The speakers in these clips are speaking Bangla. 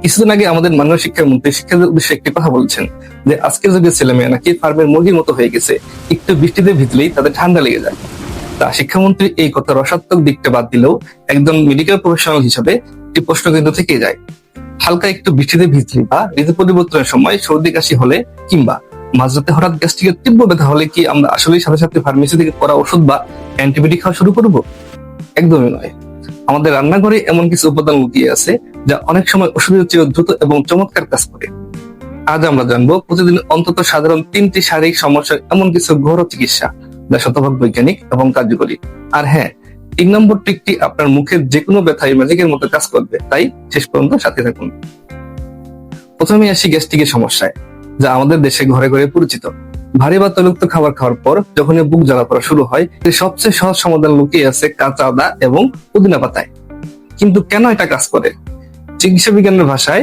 কিছুদিন আগে আমাদের মাননীয় শিক্ষামন্ত্রী শিক্ষার উদ্দেশ্যে একটি কথা বলছেন যে আজকের যুগের ছেলে মেয়ে নাকি ফার্মের মুরগির মতো হয়ে গেছে, একটু বৃষ্টিতে ভিজলেই তাদের ঠান্ডা লেগে যায়। তা শিক্ষামন্ত্রী এই কথার রসাত্মক দিকটা বাদ দিলেও একজন মেডিকেল প্রফেশনাল হিসেবে একটি প্রশ্ন কিন্তু থেকে যায়। হালকা একটু বৃষ্টিতে ভিজলে বা ঋতু পরিবর্তনের সময় সর্দি কাশি হলে কিংবা মাঝরাতে হঠাৎ গ্যাস্ট্রিকের তীব্র ব্যথা হলে কি আমরা আসলেই সাথে সাথে ফার্মেসি থেকে করা ওষুধ বা অ্যান্টিবায়োটিক খাওয়া শুরু করব? একদমই নয়। আমাদের রান্নাঘরে এমন কিছু উপাদান লুকিয়ে আছে যা অনেক সময় ওষুধের চেয়ে দ্রুত এবং চমৎকার কাজ করে। আজ আমরা জানবো প্রতিদিন অন্তত সাধারণ 3টি শারীরিক সমস্যার এমন কিছু ঘরোয়া চিকিৎসা যা শতভাগ বৈজ্ঞানিক এবং কার্যকরী। আর হ্যাঁ, 3 নম্বর ট্রিকটি আপনার মুখের যে কোনো ব্যথায় ম্যাজিকের মতো কাজ করবে, তাই শেষ পর্যন্ত সাথে থাকুন। প্রথমে আসি গ্যাস্ট্রিকের সমস্যায়, যা আমাদের দেশে ঘরে ঘরে পরিচিত। ভারী বা তৈলাক্ত খাবার খাওয়ার পর যখন বুক জ্বালা পড়া শুরু হয়, সবচেয়ে সহজ সমাধান লুকিয়ে আছে কাঁচা আদা এবং পুদিনা পাতায়। কিন্তু কেন এটা কাজ করে? চিকিৎসা বিজ্ঞানের ভাষায়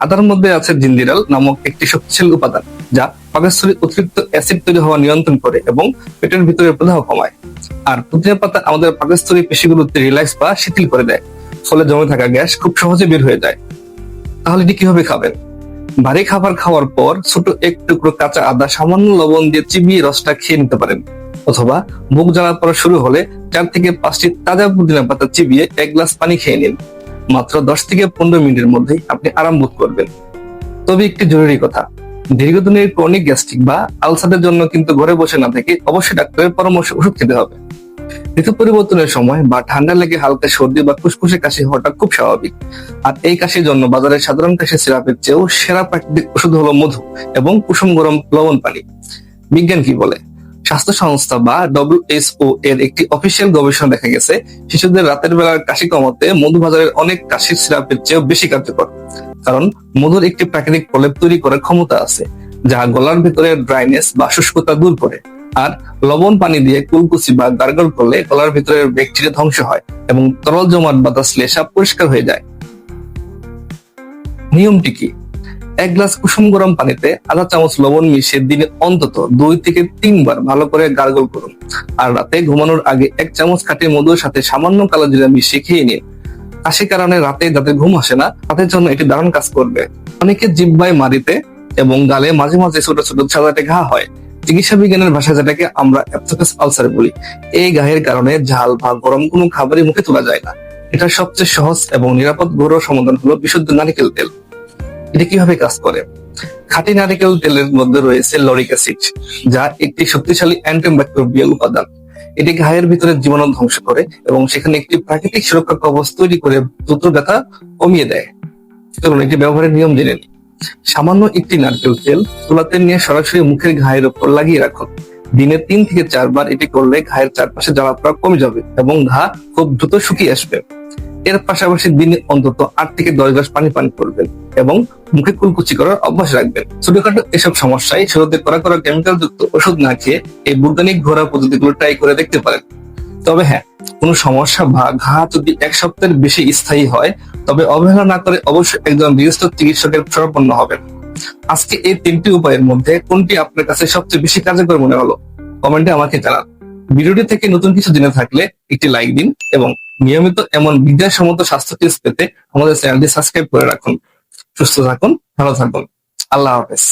আদার মধ্যে আছে জিঞ্জিরাল নামক একটি শক্তিশালী উপাদান, যা পাকস্থলীর অতিরিক্ত অ্যাসিড তৈরি হওয়া নিয়ন্ত্রণ করে এবং পেটের ভিতরে প্রদাহ কমায়। আর পুদিনা পাতা আমাদের পাকস্থলীর পেশিগুলোতে রিল্যাক্স বা শিথিল করে দেয়, ফলে জমে থাকা গ্যাস খুব সহজে বের হয়ে যায়। তাহলে এটি কিভাবে খাবেন? ভারী খাবার খাওয়ার পর ছোট এক টুকরো কাঁচা আদা সামান্য লবণ দিয়ে চিবিয়ে রসটা খেয়ে নিতে পারেন, অথবা বুক জ্বালা পড়া শুরু হলে 4 থেকে 5টি তাজা পুদিনা পাতা চিবিয়ে 1 গ্লাস পানি খেয়ে নিন। মাত্র 10 থেকে 15 মিনিটের মধ্যেই আপনি আরাম বোধ করবেন। তবে একটি জরুরি কথা, দীর্ঘদিনের ক্রনিক গ্যাস্ট্রিক বা আলসারের জন্য কিন্তু ঘরে বসে না থেকে অবশ্যই ডাক্তারের পরামর্শ ওষুধ খেতে হবে। ঋতু পরিবর্তনের সময় বা ঠান্ডা লেগে হালকা সর্দি বা ফুসফুসে কাশি হওয়াটা খুব স্বাভাবিক। আর এই কাশির জন্য বাজারের সাধারণ কাশি সিরাপের চেয়েও সেরা প্রাকৃতিক ওষুধ হলো মধু এবং কুসুম গরম লবণ পানি। বিজ্ঞান কি বলে? স্বাস্থ্য সংস্থা বা WHO এর একটি অফিসিয়াল গবেষণা দেখা গেছে, শিশুদের রাতের বেলার কাশি কমাতে মধু বাজারের অনেক কাশির সিরাপের চেয়েও বেশি কার্যকর। কারণ মধুর একটি প্রাকৃতিক প্রলেপ তৈরি করার ক্ষমতা আছে, যা গলার ভেতরে ড্রাইনেস বা শুষ্কতা দূর করে। আর লবণ পানি দিয়ে কুলকুচি বা গার্গল করলে গলার ভিতরের ব্যাকটেরিয়া ধ্বংস হয় এবং তরল জমাট বাঁধা শ্লেষ্মা পরিষ্কার হয়ে যায়। নিয়মটি কি? 1 গ্লাস কুসুম গরম পানিতে আধা চামচ লবণ মিশিয়ে দিনে অন্তত 2 থেকে 3 বার ভালো করে গার্গল করুন। আর রাতে ঘুমানোর আগে 1 চামচ খাঁটি মধুর সাথে সামান্য কালো জিরা মিশিয়ে খেয়ে নিন। কাশির কারণে রাতে যাদের ঘুম আসে না, তাদের জন্য এটি দারুণ কাজ করবে। অনেকে জিহ্বায়, মাড়িতে এবং গালে মাঝে মাঝে ছোট ছোট সাদাটে ঘা হয়। চিকিৎসা বিজ্ঞানের ভাষায় যেটাকে আমরা অ্যাপসোফেস আলসার বলি। এই ঘায়ের কারণে ঝাল বা গরম কোনো খাবারই মুখে তোলা যায় না। এটার সবচেয়ে সহজ এবং নিরাপদ ঘরোয়া সমাধান হলো বিশুদ্ধ নারকেল তেল। এটা কিভাবে কাজ করে? খাঁটি নারকেল তেলের মধ্যে রয়েছে লরিক অ্যাসিড, যা একটি শক্তিশালী অ্যান্টিব্যাকটেরিয়াল উপাদান। এটি ঘায়ের ভিতরে জীবাণু ধ্বংস করে এবং সেখানে একটি প্রাকৃতিক সুরক্ষা কবচ তৈরি করে দ্রুত ব্যথা কমিয়ে দেয়। চলুন এটি ব্যবহারের নিয়ম জেনে নিই। সামান্য একটি নারকেল তেল তুলাতে নিয়ে সরাসরি মুখের ঘায়ের উপর লাগিয়ে রাখুন। দিনে 3 থেকে 4 বার এটি করলে ঘায়ের চারপাশে জ্বালা পোড়া কমে যাবে এবং ঘা খুব দ্রুত শুকিয়ে আসবে। এর পাশাপাশি দিনে অন্তত 8 থেকে 10 গ্লাস পানি পান করবেন এবং মুখে কুলকুচি করার অভ্যাস রাখবেন। ছোটখাটো এসব সমস্যায় শুরুতে কড়া কেমিক্যাল যুক্ত ওষুধ না খেয়ে এই বৈজ্ঞানিক ঘরোয়া পদ্ধতিগুলো ট্রাই করে দেখতে পারেন। তবে হ্যাঁ, কোনো সমস্যা বা ঘা যদি 1 সপ্তাহের বেশি স্থায়ী হয়, তবে অবহেলা না করে অবশ্যই একজন বিশ্বস্ত চিকিৎসকের শরণাপন্ন হবেন। আজকে এই 3টি উপায়ের মধ্যে কোনটি আপনার কাছে সবচেয়ে বেশি কার্যকর মনে হলো? কমেন্টে আমাকে জানান। ভিডিওটি থেকে নতুন কিছু জেনে থাকলে একটি লাইক দিন এবং নিয়মিত এমন বিজ্ঞানসম্মত স্বাস্থ্য টিপস পেতে আমাদের চ্যানেলটি সাবস্ক্রাইব করে রাখুন। সুস্থ থাকুন, ভালো থাকুন। আল্লাহ হাফেজ।